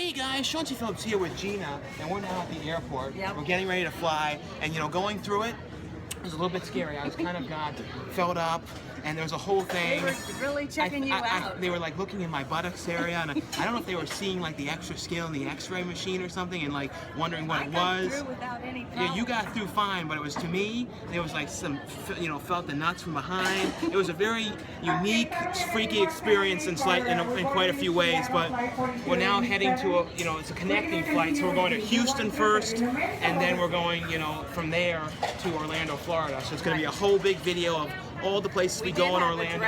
Hey guys, Chauncey Phillips here with Gina, and we're now at the airport. Yep. We're getting ready to fly, and you know, going through it was a little bit scary. I was kind of got filled up, and there was a whole thing. They were really checking you out. They were like looking in my buttocks area, and I don't know if they were seeing like the extra scale in the X-ray machine or something, and like wondering what it was. I got through without any problem. Yeah, you got through fine, but it was, to me, there was like some, you know, felt the nuts from behind. It was a very unique, freaky experience in quite a few ways. But we're now heading to a, you know, it's a connecting flight, so we're going to Houston first, and then we're going, you know, from there to Orlando, Florida. So it's going to be a whole big video of all the places we go in Orlando.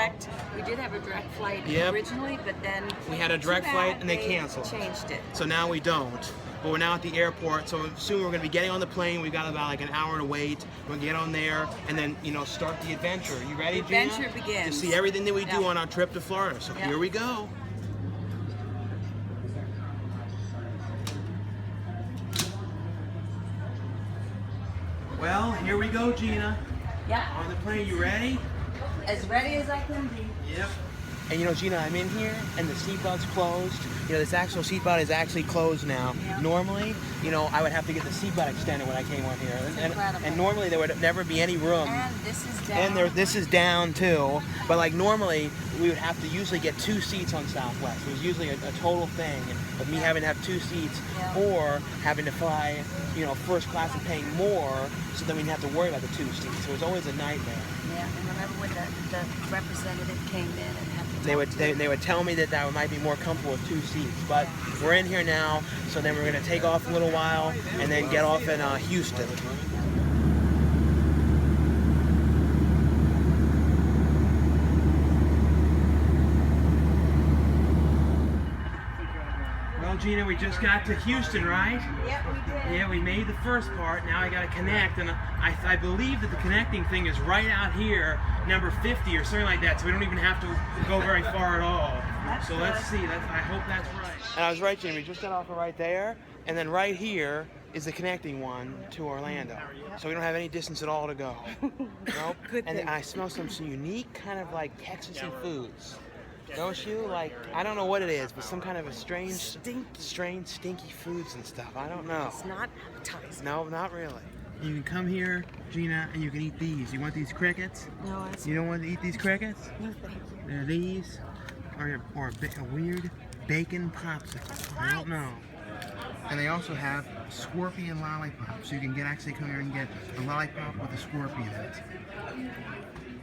We did have a direct flight Yep. originally, but then we had a direct flight and they canceled. Changed it. So now we don't. But we're now at the airport, so soon we're going to be getting on the plane. We've got about like an hour to wait. We're going to get on there and then, you know, start the adventure. You ready, Gina? Adventure begins. To see everything that we do on our trip to Florida. So here we go. Well, here we go, Gina. Yep. On the plane, you ready? As ready as I can be. Yep. And you know, Gina, I'm in here and the seatbelt's closed. You know, this actual seatbelt is actually closed now. Yeah. Normally, you know, I would have to get the seatbelt extended when I came on here. And normally there would never be any room. And this is down. And this is down too. But like normally, we would have to usually get 2 seats on Southwest. It was usually a total thing of me having to have 2 seats or having to fly, you know, first class and paying more, so then we didn't have to worry about the 2 seats. So it was always a nightmare. Yeah, and remember when the representative came in and had to They would tell me that I might be more comfortable with 2 seats, but we're in here now, so then we're going to take off a little while and then get off in Houston. Well, Gina, we just got to Houston, right? Yep, we did. Yeah, we made the first part. Now I got to connect, and I believe that the connecting thing is right out here, number 50 or something like that. So we don't even have to go very far at all. So let's see. I hope that's right. And I was right, Jimmy. We just got off right there, and then right here is the connecting one to Orlando. So we don't have any distance at all to go. Nope. Good and thing. I smell some unique kind of like Texas-y foods. Don't you? Like, I don't know what it is, but some kind of a strange, stinky foods and stuff. I don't know. It's not appetizing. No, not really. You can come here, Gina, and you can eat these. You want these crickets? No, that's You don't want to eat these crickets? no thank you. They're these, or a weird bacon popsicle. I don't know. And they also have scorpion lollipops. So you can actually come here and get a lollipop with a scorpion in it.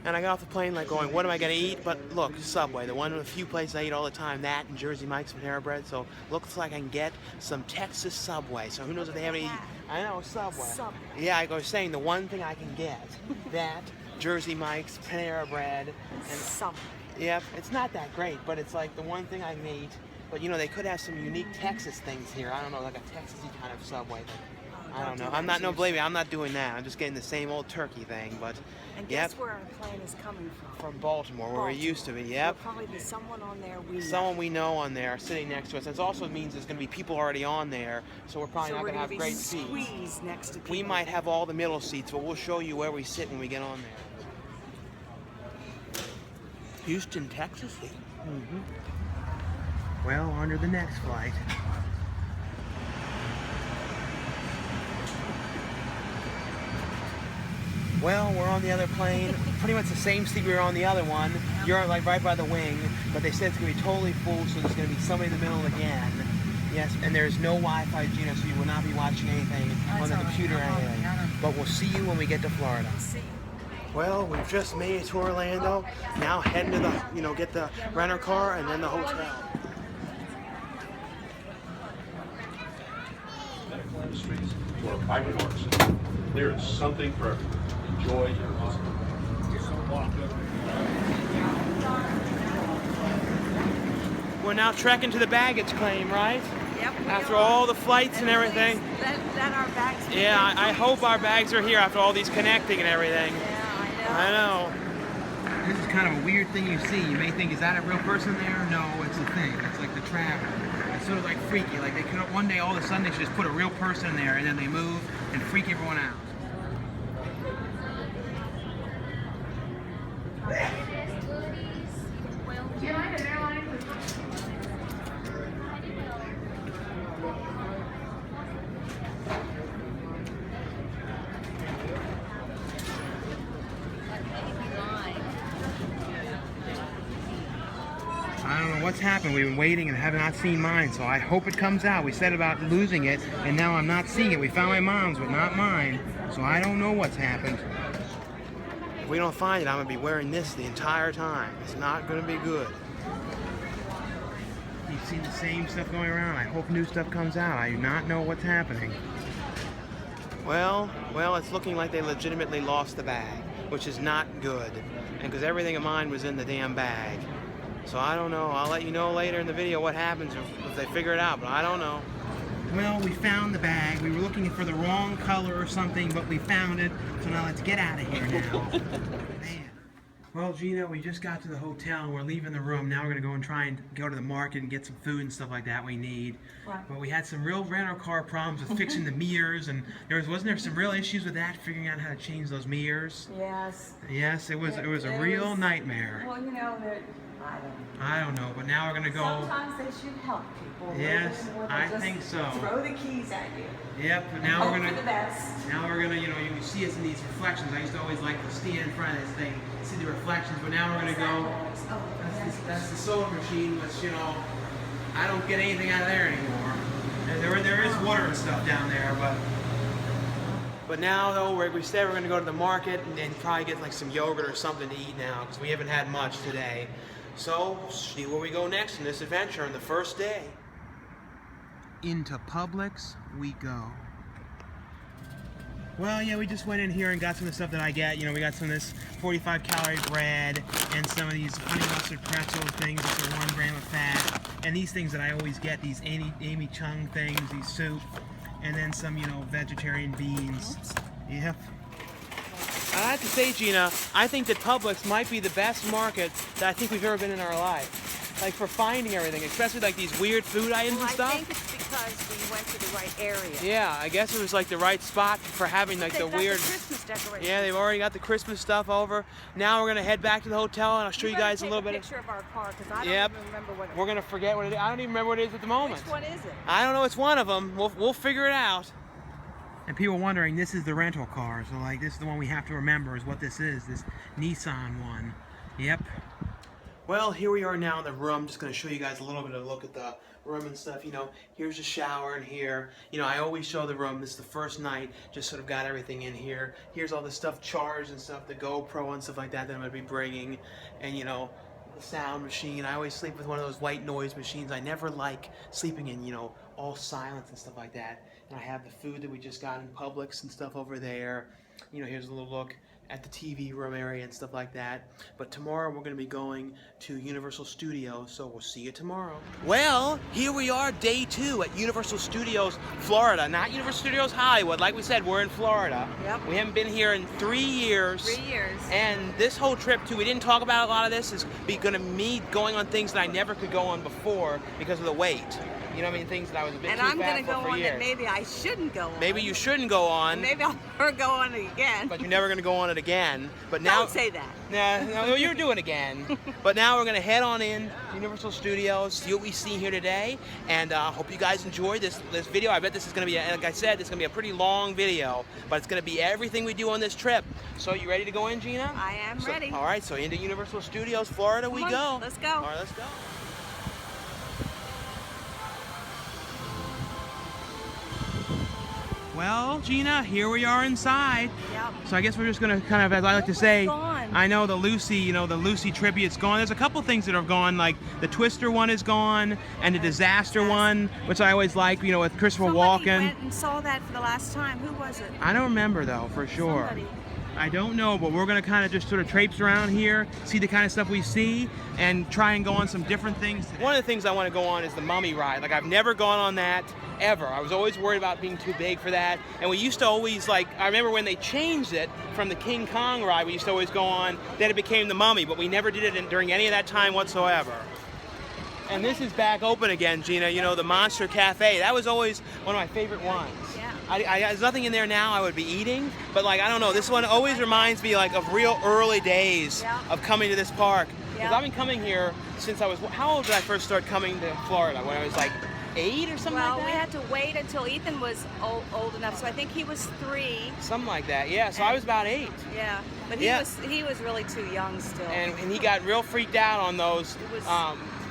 And I got off the plane like going, what am I going to eat? But look, Subway, the one of the few places I eat all the time, that and Jersey Mike's Panera Bread. So looks like I can get some Texas Subway. So who knows if they have any, I know, Subway. Yeah, I was saying the one thing I can get, that, Jersey Mike's Panera Bread. And Subway. Yep, it's not that great, but it's like the one thing I can eat. But you know, they could have some unique Texas things here. I don't know, like a Texas-y kind of Subway thing. I don't know. I'm not doing that. I'm just getting the same old turkey thing, but And guess where our plane is coming from? From Baltimore, where we used to be. Yep. There'll probably be someone on there we know. Someone we know on there sitting next to us. It also means there's going to be people already on there, so we're probably not going to have great seats. Squeezed next to people. We might have all the middle seats, but we'll show you where we sit when we get on there. Houston, Texas. Well, on to the next flight. Well, we're on the other plane, pretty much the same seat we were on the other one. You're like right by the wing, but they said it's going to be totally full, so there's going to be somebody in the middle again. Yes, and there's no Wi-Fi, Gina, so you will not be watching anything on the computer or anything. But we'll see you when we get to Florida. Well, we've just made it to Orlando. Now heading to the, you know, get the rental car and then the hotel. To our private doors. There is something for everyone. Enjoy your visit. We're now trekking to the baggage claim, right? Yep. After all the flights and everything. That our bags. Yeah, I hope our bags are here after all these connecting and everything. Yeah, I know. This is kind of a weird thing you see. You may think, is that a real person there? No, it's a thing. It's like the traveler. It's sort of like freaky. Like they could, one day all of a sudden they should just put a real person there and then they move and freak everyone out. what's happened. We've been waiting and have not seen mine, so I hope it comes out. We said about losing it, and now I'm not seeing it. We found my mom's, but not mine, so I don't know what's happened. If we don't find it, I'm going to be wearing this the entire time. It's not going to be good. You've seen the same stuff going around. I hope new stuff comes out. I do not know what's happening. Well, it's looking like they legitimately lost the bag, which is not good. And because everything of mine was in the damn bag. So I don't know. I'll let you know later in the video what happens if they figure it out, but I don't know. Well, we found the bag. We were looking for the wrong color or something, but we found it. So now let's get out of here now. Man. Well, Gina, we just got to the hotel and we're leaving the room. Now we're going to go and try and go to the market and get some food and stuff like that we need. Right. But we had some real rental car problems with fixing the mirrors, and wasn't there some real issues with that, figuring out how to change those mirrors? Yes. Yes, it was a real nightmare. Well, you know, I don't know, but now we're going to go. sometimes they should help people. Yes, more than I just think so. Throw the keys at you. Yep, but now Hope we're for gonna. the best. Now we're gonna, you know, you can see us in these reflections. I used to always like to stand in front of this thing, see the reflections. But now we're gonna go. That's the soda machine, which, you know, I don't get anything out of there anymore. There is water and stuff down there, but now though we said we're gonna go to the market and probably get like some yogurt or something to eat now, because we haven't had much today. So see where we go next in this adventure on the first day. Into Publix we go. Well, yeah, we just went in here and got some of the stuff that I get. You know, we got some of this 45 calorie bread and some of these honey mustard pretzel things with 1 gram of fat, and these things that I always get, these Amy Chung things, these soup, and then some, you know, vegetarian beans. Yep. I have to say, Gina, I think that Publix might be the best market that I think we've ever been in our life. Like for finding everything, especially like these weird food items and stuff. I think it's because we went to the right area. Yeah, I guess it was like the right spot for having like the weird. The Christmas decorations. Yeah, they've already got the Christmas stuff over. Now we're gonna head back to the hotel and I'll show you guys a little bit. Picture of our car, because I don't even remember what. We're gonna forget what it is. I don't even remember what it is at the moment. Which one is it? I don't know. It's one of them. We'll figure it out. And people wondering, this is the rental car, so like this is the one we have to remember is what this is. This Nissan one. Yep. Well, here we are now in the room. Just going to show you guys a little bit of a look at the room and stuff. You know, here's a shower in here. You know, I always show the room. This is the first night. Just sort of got everything in here. Here's all the stuff charged and stuff, the GoPro and stuff like that I'm going to be bringing. And, you know, the sound machine. I always sleep with one of those white noise machines. I never like sleeping in, you know, all silence and stuff like that. And I have the food that we just got in Publix and stuff over there. You know, here's a little look at the TV room area and stuff like that. But tomorrow we're going to be going to Universal Studios, so we'll see you tomorrow. Well, here we are, day 2 at Universal Studios, Florida. Not Universal Studios Hollywood. Like we said, we're in Florida. Yep. We haven't been here in 3 years. 3 years. And this whole trip, too, we didn't talk about a lot of this, is going to me going on things that I never could go on before because of the wait. You know what I mean? Things that I was a bit too fat for years. And I'm going to go on that maybe I shouldn't go on. Maybe you shouldn't go on. Maybe I'll never go on it again. But you're never going to go on it again. But now, Don't say that. Nah, no, you're doing it again. But now we're going to head on in to Universal Studios, see what we see here today. And I hope you guys enjoyed this video. I bet this is going to be, like I said, this is going to be a pretty long video. But it's going to be everything we do on this trip. So you ready to go in, Gina? I am ready. All right, so into Universal Studios, Florida we go. Let's go. All right, let's go. Well, Gina, here we are inside. Yep. So I guess we're just gonna kind of, as I like to say, gone. I know the Lucy, you know, the Lucy tribute's gone. There's a couple things that are gone, like the Twister one is gone, and the Disaster one, which I always like, you know, with Christopher Walken. Somebody went and saw that for the last time. Who was it? I don't remember though, for sure. Somebody. I don't know, but we're gonna kind of just sort of traipse around here, see the kind of stuff we see, and try and go on some different things today. One of the things I want to go on is the Mummy ride. Like I've never gone on that ever. I was always worried about being too big for that. And we used to always, like, I remember when they changed it from the King Kong ride, we used to always go on, then it became the Mummy, but we never did it during any of that time whatsoever. And this is back open again, Gina, you know, the Monster Cafe. That was always one of my favorite ones. Yeah. There's nothing in there now I would be eating, but like, I don't know, this one always reminds me like of real early days of coming to this park. Because I've been coming here since I was, how old did I first start coming to Florida? When I was like 8 or something like that? Well, we had to wait until Ethan was old enough, so I think he was 3. Something like that, yeah. So I was about 8. Yeah, but he was really too young still. And he got real freaked out on those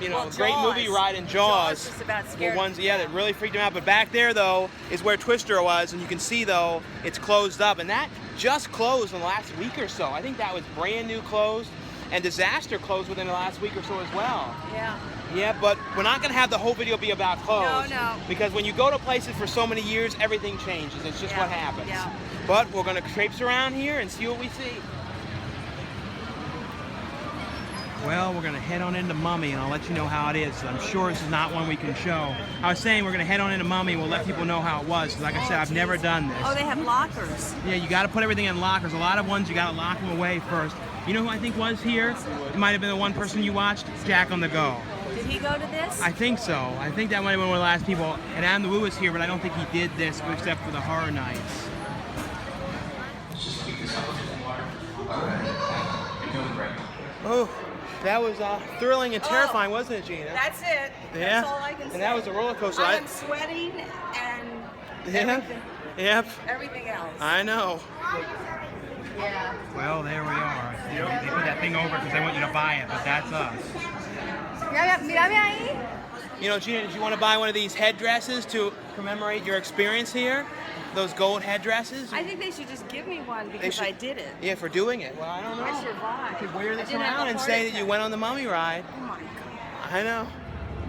you know, Well, great Jaws. movie ride in Jaws Jaws. just about were scared ones, me. yeah, that really freaked him out. But back there, though, is where Twister was, and you can see, though, it's closed up. And that just closed in the last week or so. I think that was brand new closed, and Disaster closed within the last week or so as well. Yeah. Yeah, but we're not going to have the whole video be about clothes. No. Because when you go to places for so many years, everything changes. It's just what happens. Yeah. But we're going to traipse around here and see what we see. Well, we're going to head on into Mummy, and I'll let you know how it is. I'm sure this is not one we can show. I was saying we're going to head on into Mummy, and we'll let people know how it was. 'Cause like I said, I've never done this. Oh, they have lockers. Yeah, you got to put everything in lockers. A lot of ones, you got to lock them away first. You know who I think was here? It might have been the one person you watched, Jack on the Go. Did he go to this? I think so. I think that might have been one of the last people. And Adam the Woo was here, but I don't think he did this except for the Horror Nights. Oh, that was thrilling and terrifying, wasn't it, Gina? That's it. Yeah. That's all I can say. And that was a roller coaster. I'm sweating and everything, Yep. everything else. I know. Yeah. Well, there we are. They put that thing over because they want you to buy it, but that's us. Mírame ahí. You know, Gina, did you want to buy one of these headdresses to commemorate your experience here? Those gold headdresses? I think they should just give me one because I did it. Yeah, for doing it. Well, I don't know. I survived. You could wear this I didn't have around a and heart say that attack. you went on the Mummy ride. Oh my God. I know.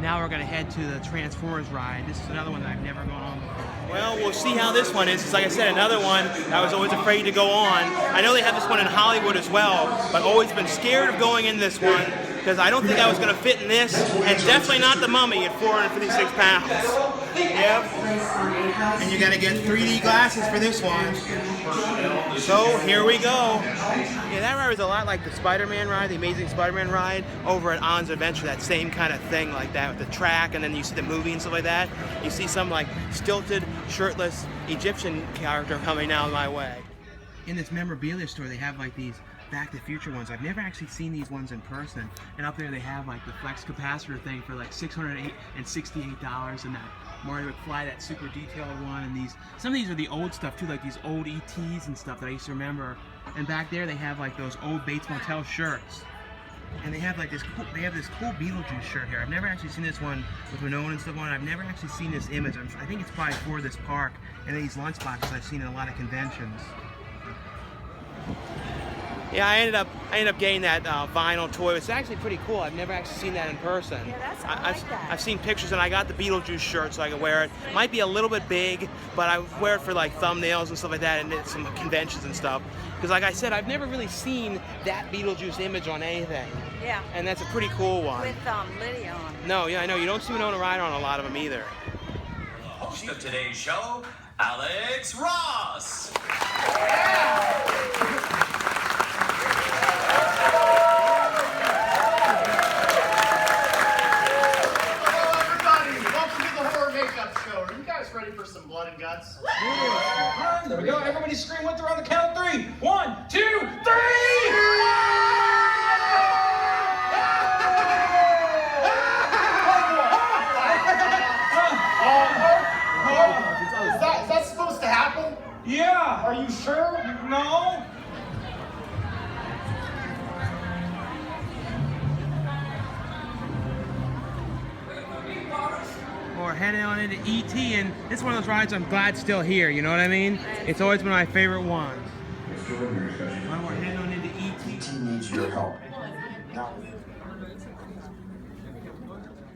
Now we're going to head to the Transformers ride. This is another one that I've never gone on before. Well, we'll see how this one is. It's like I said, another one I was always afraid to go on. I know they have this one in Hollywood as well, but always been scared of going in this one because I don't think I was going to fit in this, and definitely not the Mummy at 456 pounds. Yep. And you got to get 3D glasses for this one. So here we go. Yeah, that ride was a lot like the Spider-Man ride, the Amazing Spider-Man ride over at On's Adventure. That same kind of thing like that with the track, and then you see the movie and stuff like that. You see some like stilted, shirtless Egyptian character coming down my way. In this memorabilia store, they have like these Back to the Future ones. I've never actually seen these ones in person. And up there they have like the flex capacitor thing for like $668, and that Marty McFly, that super detailed one, and these, some of these are the old stuff too, like these old ETs and stuff that I used to remember. And back there they have like those old Bates Motel shirts. And they have like this cool, this cool Beetlejuice shirt here. I've never actually seen this one with Winona and stuff on it. I've never actually seen this image. I think it's probably for this park, and these lunchboxes I've seen in a lot of conventions. Yeah, I ended up getting that vinyl toy. It's actually pretty cool. I've never actually seen that in person. Yeah, I like that. I've seen pictures, and I got the Beetlejuice shirt so I can wear it. Might be a little bit big, but I wear it for like thumbnails and stuff like that, and at some conventions and stuff. Because like I said, I've never really seen that Beetlejuice image on anything. Yeah. And that's a pretty cool one. With Lydia on it. No, yeah, I know. You don't see Winona Ryder on a lot of them either. Host of today's show, Alex Ross. Ready for some blood and guts? There we go. Everybody scream with her on the count of 3. 1, 2, 3! Is that supposed to happen? Yeah. Are you sure? No. Or heading on into ET, and it's one of those rides I'm glad still here, you know what I mean? It's always been my favorite ones. Well, we're heading on into ET. Needs your help.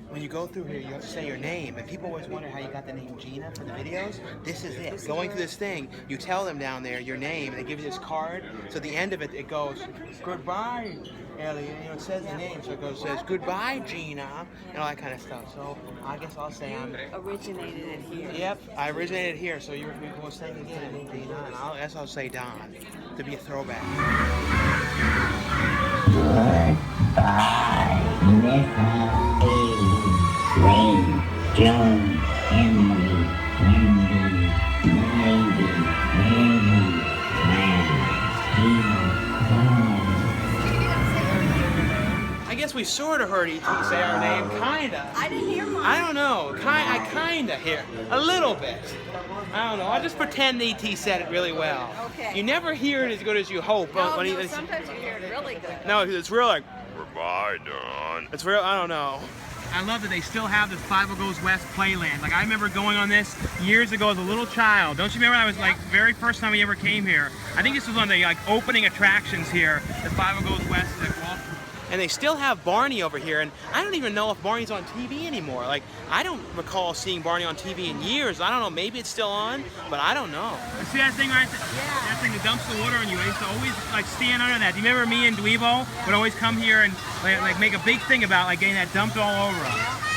When you go through here, you have to say your name, and people always wonder how you got the name Gina for the videos. This is it. Going through this thing, you tell them down there your name, and they give you this card. So at the end of it, it goes, "Goodbye, Ellie." You know, it says the name, so it says, "Goodbye, Gina," and all that kind of stuff. So I guess I'll say I'm. Originated it here. Yep, I originated here, so you're going to say it again, Gina, and I guess I'll say Don to be a throwback. Goodbye, Miss Wayne, Joan, Emily, Wendy, Maggie, Mary, I guess we sort of heard ET say our name, kinda. I didn't hear mine. I don't know. I kinda hear a little bit. I don't know. I just pretend ET said it really well. Okay. You never hear it as good as you hope. No, when no, he- sometimes you hear it really good. No, it's real like. Bye, Don. It's real, I don't know. I love that they still have the Five Goes West Playland. Like, I remember going on this years ago as a little child. Don't you remember I was like, very first time we ever came here? I think this was one of the like opening attractions here, the Five Goes West. Like, and they still have Barney over here, and I don't even know if Barney's on TV anymore. Like, I don't recall seeing Barney on TV in years. I don't know, maybe it's still on, but I don't know. You see that thing right there? Yeah. That thing that dumps the water on you. I used to always like stand under that. Do you remember me and Dweebo would always come here and like make a big thing about like getting that dumped all over us?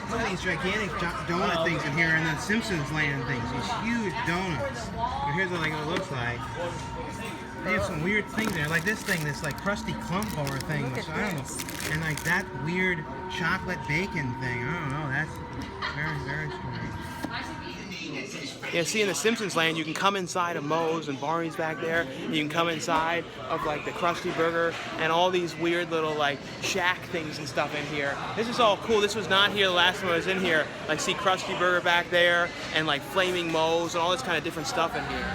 Look at these gigantic donut things in here, and the Simpsons land things. These huge donuts. But here's what it looks like. They have some weird things there, like this thing, this like crusty clump over thing, which I don't know, and like that weird chocolate bacon thing. I don't know. That's very, very strange. Yeah, see, in the Simpsons land, you can come inside of Moe's and Barney's back there. You can come inside of like the Krusty Burger and all these weird little like shack things and stuff in here. This is all cool. This was not here the last time I was in here. Like, see Krusty Burger back there and like Flaming Moe's and all this kind of different stuff in here.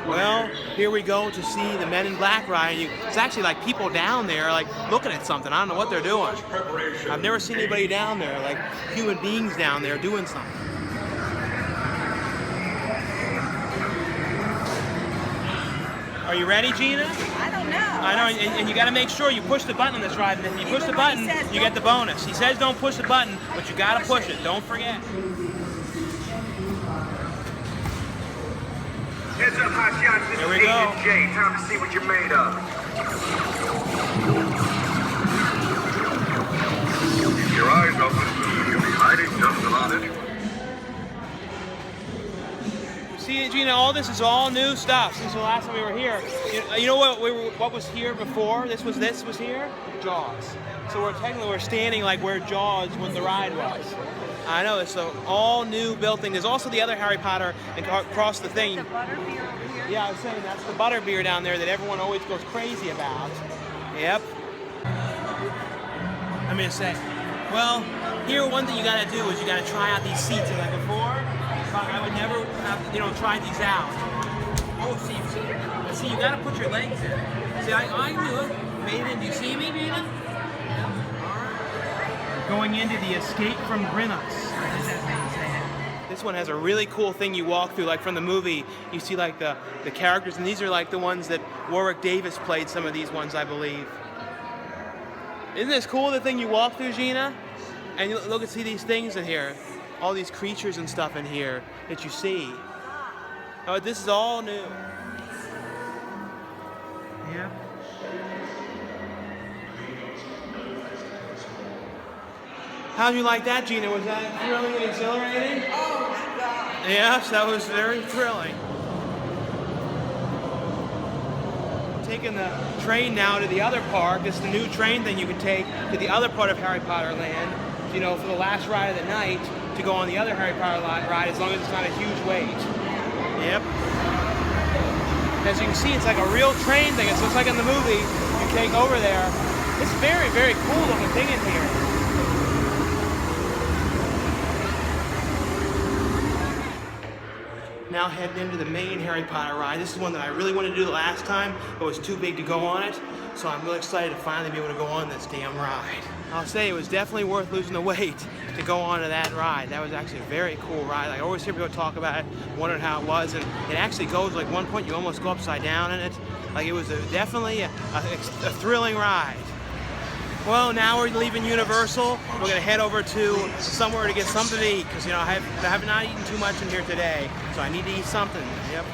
Well, here we go to see the Men in Black ride. It's actually like people down there like looking at something. I don't know what they're doing. I've never seen anybody down there, like human beings down there doing something. Are you ready, Gina? I don't know. I know, and you got to make sure you push the button on this ride. And if you push the button, you get the bonus. He says don't push the button, but you got to push it. Don't forget. Heads up, hot shots. This is Agent J. Time to see what you're made of. Keep your eyes open. You'll be hiding just about it. See, Gina, all this is all new stuff since the last time we were here. You know what was here before? This was here? Jaws. So we're standing like where Jaws when the ride was. I know, it's an all new built thing. There's also the other Harry Potter and across the thing. The butterbeer here? Yeah, I was saying that's the butterbeer down there that everyone always goes crazy about. Yep. I'm gonna say, well, here one thing you gotta do is you gotta try out these seats. And like before, I would never have, try these out. Oh, see, you gotta put your legs in. See, I knew it. Made it in. Do you see me, Gina? Going into the Escape from Grimma's. This one has a really cool thing you walk through, like from the movie. You see like the characters, and these are like the ones that Warwick Davis played. Some of these ones, I believe. Isn't this cool? The thing you walk through, Gina, and you look and see these things in here, all these creatures and stuff in here that you see. Oh, this is all new. Yeah. How'd you like that, Gina? Was that thrilling and exhilarating? Oh my God. Yes, that was very thrilling. Taking the train now to the other park. This is the new train thing you can take to the other part of Harry Potter Land, for the last ride of the night, to go on the other Harry Potter ride, as long as it's not a huge wait. Yep. As you can see, it's like a real train thing. It's just like in the movie, you take over there. It's very, very cool looking thing in here. Now heading into the main Harry Potter ride. This is one that I really wanted to do the last time, but it was too big to go on it. So I'm really excited to finally be able to go on this damn ride. I'll say it was definitely worth losing the weight to go onto that ride. That was actually a very cool ride. Like, I always hear people talk about it, wondering how it was, and it actually goes like one point you almost go upside down in it. Like, it was definitely a thrilling ride. Well, now we're leaving Universal. We're gonna head over to somewhere to get something to eat, because I have not eaten too much in here today, so I need to eat something. Yep.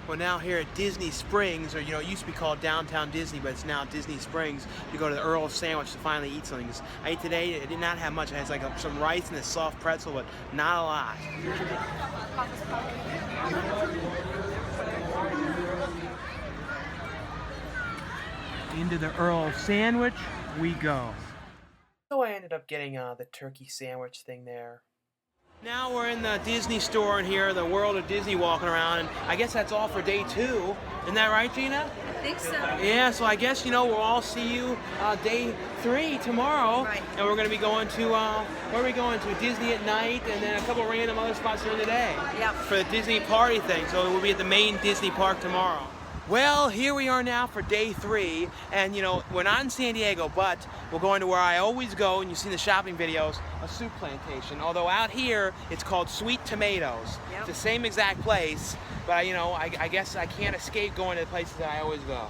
Well, now here at Disney Springs, or it used to be called Downtown Disney, but it's now Disney Springs. You go to the Earl Sandwich to finally eat something. I ate today, it did not have much. It has like some rice and a soft pretzel, but not a lot. Into the Earl Sandwich we go. So I I ended up getting the turkey sandwich thing there. Now we're in the Disney store in here, the World of Disney, walking around, and I guess that's all for day 2. Isn't that right, Gina? I think so. Yeah, so I guess, you know, we'll all see you day 3 tomorrow. Right. And we're going to be going to, where are we going to? Disney at night, and then a couple random other spots during the day. Yep. For the Disney party thing, so we'll be at the main Disney park tomorrow. Well, here we are now for day 3, and you know, we're not in San Diego, but we're going to where I always go, and you've seen the shopping videos, a soup plantation. Although out here, it's called Sweet Tomatoes. Yep. It's the same exact place, but you know, I guess I can't escape going to the places that I always go.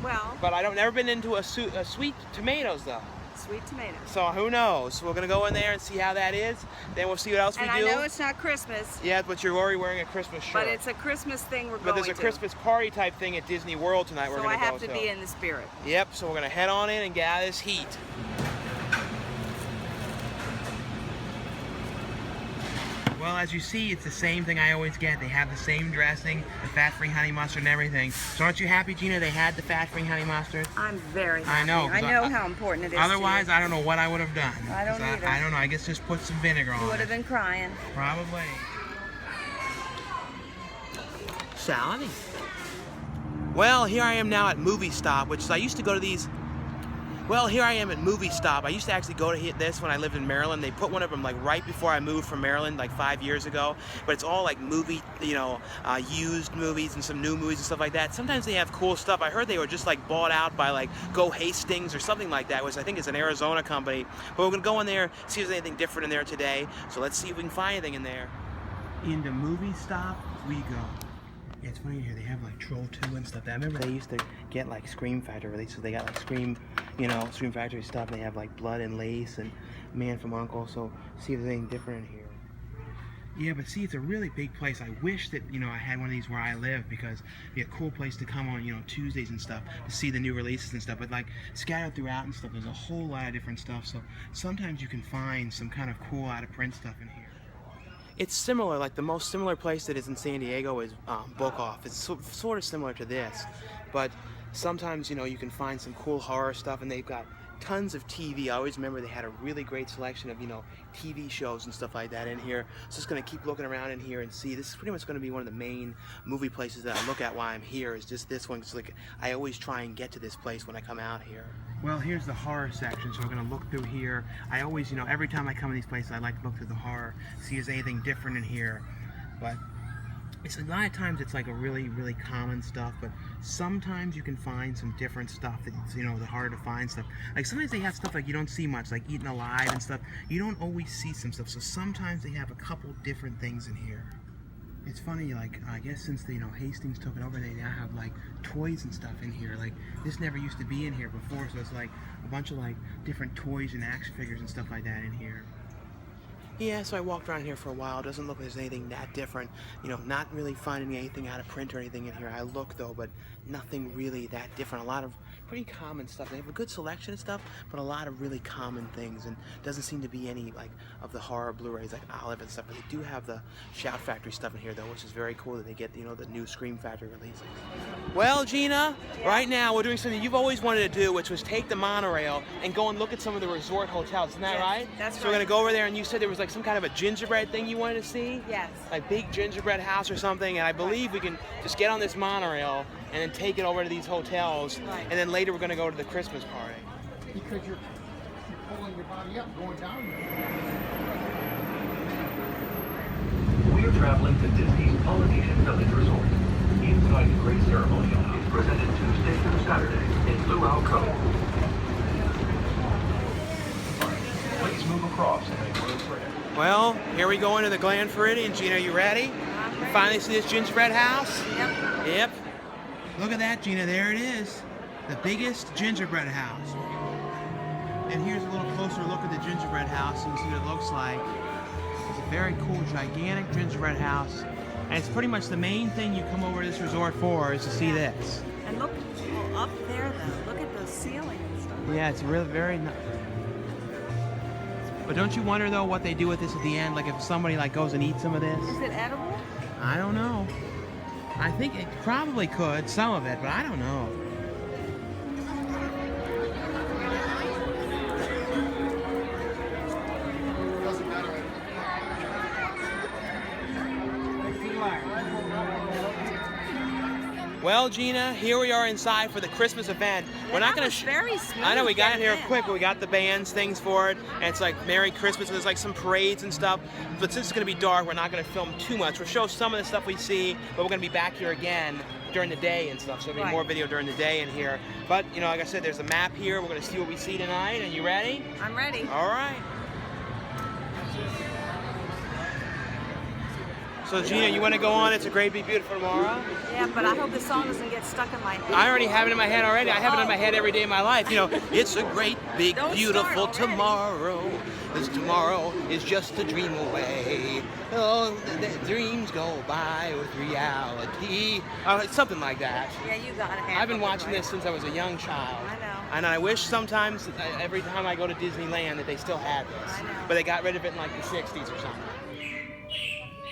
Well, But I don't never been into a Sweet Tomatoes though. sweet tomatoes. So who knows? We're gonna go in there and see how that is. Then we'll see what else we And do. I know it's not Christmas, Yeah, but you're already wearing a Christmas shirt. but it's a Christmas thing we're But going there's a to. Christmas party type thing at Disney World tonight. We're So gonna I have go to be in the spirit. Yep, so we're gonna head on in and get out of this heat. Well, as you see, it's the same thing I always get. They have the same dressing, the fat-free honey mustard and everything. So aren't you happy, Gina, they had the fat-free honey mustard? I'm very happy. I know, I 'cause know how important it is. Otherwise, to you. I don't know what I would have done. I don't 'Cause either. I don't know, I guess just put some vinegar on You would it. have been crying. Probably. Salami. Well, here I am now at Movie Stop, which is, I used to go to these. Well, here I am at Movie Stop. I used to actually go to hit this when I lived in Maryland. They put one of them like right before I moved from Maryland, like 5 years ago. But it's all like movie, you know, used movies and some new movies and stuff like that. Sometimes they have cool stuff. I heard they were just like bought out by like Go Hastings or something like that, which I think is an Arizona company. But we're gonna go in there, see if there's anything different in there today. So let's see if we can find anything in there. Into Movie Stop we go. Yeah, it's funny here, they have like Troll 2 and stuff. I remember they used to get like Scream Factory releases. They got like Scream, you know, Scream Factory stuff. They have like Blood and Lace and Man from U.N.C.L.E. So see if there's anything different in here. Yeah, but see, it's a really big place. I wish that, you know, I had one of these where I live, because it'd be a cool place to come on, you know, Tuesdays and stuff to see the new releases and stuff. But like scattered throughout and stuff, there's a whole lot of different stuff. So sometimes you can find some kind of cool out of print stuff in here. It's similar, like the most similar place that is in San Diego is Book Off. It's sort of similar to this, but sometimes, you know, you can find some cool horror stuff, and they've got tons of TV. I always remember they had a really great selection of, you know, TV shows and stuff like that in here. So just gonna keep looking around in here and see. This is pretty much gonna be one of the main movie places that I look at while I'm here, is just this one. It's like, I always try and get to this place when I come out here. Well, here's the horror section, so we're gonna look through here. I always, you know, every time I come to these places, I like to look through the horror, see if there's anything different in here. But it's a lot of times it's like a really, really common stuff, but sometimes you can find some different stuff that's, you know, the harder to find stuff. Like sometimes they have stuff like you don't see much, like Eaten Alive and stuff. You don't always see some stuff, so sometimes they have a couple different things in here. It's funny, like, I guess since the, you know, Hastings took it over, they now have like toys and stuff in here. Like, this never used to be in here before, so it's like a bunch of like different toys and action figures and stuff like that in here. Yeah, so I walked around here for a while. It doesn't look like there's anything that different. You know, not really finding anything out of print or anything in here. I look though, but nothing really that different. A lot of pretty common stuff. They have a good selection of stuff, but a lot of really common things, and doesn't seem to be any like of the horror Blu-rays like Olive and stuff. But they do have the Shout Factory stuff in here though, which is very cool that they get, you know, the new Scream Factory releases. Well, Gina, right now we're doing something you've always wanted to do, which was take the monorail and go and look at some of the resort hotels. Isn't that Yes, right? that's So we're right. gonna go over there, and you said there was like some kind of a gingerbread thing you wanted to see? Yes. Like big gingerbread house or something, and I believe we can just get on this monorail and then take it over to these hotels, Right. and then later we're gonna go to the Christmas party. Because you're pulling your body up, going down. We're traveling to Disney's Polynesian Village Resort. Inside the Great Ceremonial is presented Tuesday through Saturday in Luau Cove. Please move across and make room for everyone. Well, here we go into the Grand Floridian. Gina, you ready? I'm ready. Finally see this gingerbread house? Yep. Yep. Look at that, Gina, there it is. The biggest gingerbread house. And here's a little closer look at the gingerbread house, so you can see what it looks like. It's a very cool, gigantic gingerbread house. And it's pretty much the main thing you come over to this resort for, is to see this. And look, well, up there though, look at the ceiling and stuff. Yeah, it's really very nice. But don't you wonder though what they do with this at the end? Like if somebody like goes and eats some of this? Is it edible? I don't know. I think it probably could, some of it, but I don't know. Well, Gina, here we are inside for the Christmas event. We're not going to. Very smooth. I know we got in here getting quick, but we got the bands, things for it, and it's like Merry Christmas. And there's like some parades and stuff. But since it's going to be dark, we're not going to film too much. We'll show some of the stuff we see, but we're going to be back here again during the day and stuff. So there'll be more video during the day in here. But you know, like I said, there's a map here. We're going to see what we see tonight. And you ready? I'm ready. All right. So Gina, you want to go on It's a Great Big Beautiful Tomorrow? Yeah, but I hope the song doesn't get stuck in my head. I already have it in my head already. I have it in my head every day of my life. You know, it's a great big beautiful tomorrow. This tomorrow is just a dream away. Oh, the dreams go by with reality. It's something like that. Yeah, you got it. I've been watching this since I was a young child. I know. And I wish sometimes, every time I go to Disneyland, that they still had this. I know. But they got rid of it in like the 60s or something.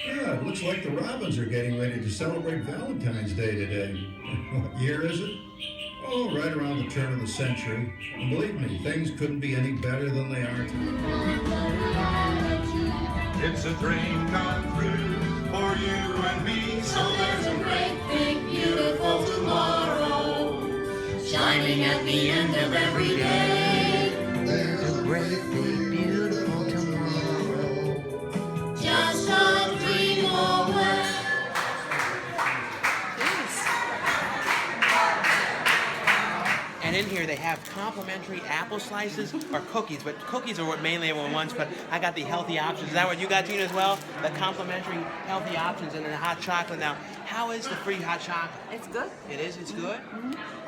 Yeah, it looks like the Robins are getting ready to celebrate Valentine's Day today. What year is it? Oh, right around the turn of the century. And believe me, things couldn't be any better than they are today. It's a dream come true for you and me. So there's a great, big, beautiful tomorrow shining at the end of every day. There's a great, big, beautiful tomorrow. Just a dream away. And in here they have complimentary apple slices or cookies, but cookies are what mainly everyone wants, but I got the healthy options. Is that what you got, Gina, as well? The complimentary healthy options and then the hot chocolate. Now, how is the free hot chocolate? It's good. It is? It's good?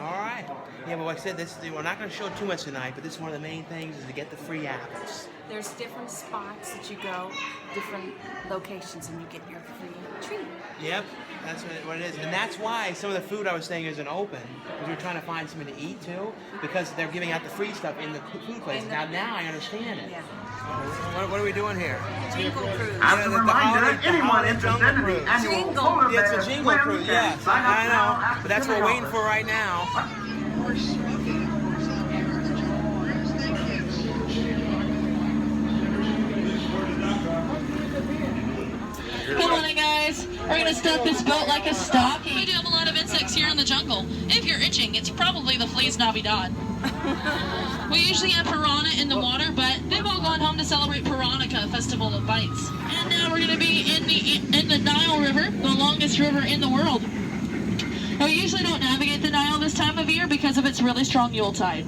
All right. Yeah, but like I said, we're not going to show too much tonight, but this is one of the main things is to get the free apples. There's different spots that you go, different locations, and you get your free treat. Yep, that's what it is. And that's why some of the food I was saying isn't open, because we're trying to find something to eat too, because they're giving out the free stuff in the food place. Now I understand it. Yeah. What are we doing here? Jingle Cruise. As a reminder, anyone interested in the annual Polar It's Bear a Jingle Swim Cruise, can yes. sign up I now know, at but that's what we're waiting for right now. Good morning, guys. We're going to stuff this boat like a stocking. We do have a lot of insects here in the jungle. If you're itching, it's probably the fleas Navidad. We usually have piranha in the water, but they've all gone home to celebrate Piranha Festival of Bites. And now we're going to be in the Nile River, the longest river in the world. Now, we usually don't navigate the Nile this time of year because of its really strong Yuletide.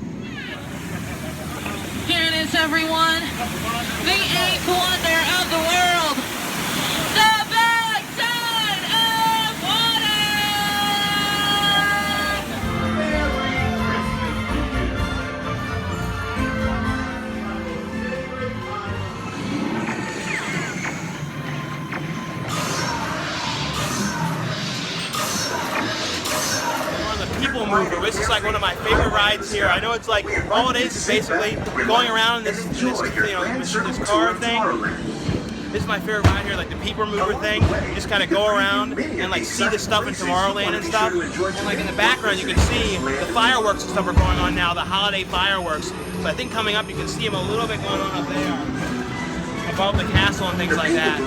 Here it is, everyone. The eighth wonder of the world. The backside of water! We're on the People Mover. This is like one of my favorite rides here. I know it's like, all it is basically going around in this car thing. This is my favorite ride here, like the People Mover thing. You just kind of go around and like see the stuff in Tomorrowland and stuff. And like in the background, you can see the fireworks and stuff are going on now, the holiday fireworks. So I think coming up, you can see them a little bit going on up there, above the castle and things like that.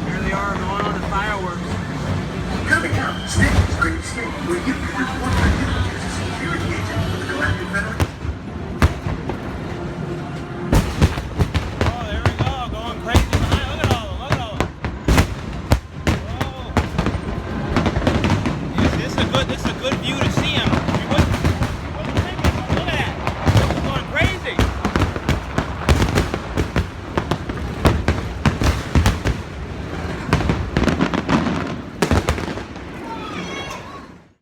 Here they are going on the fireworks. Coming out, Snake's Great Escape, where you can report your images as a security agent for the Galactic Federation. This is a good view to see him.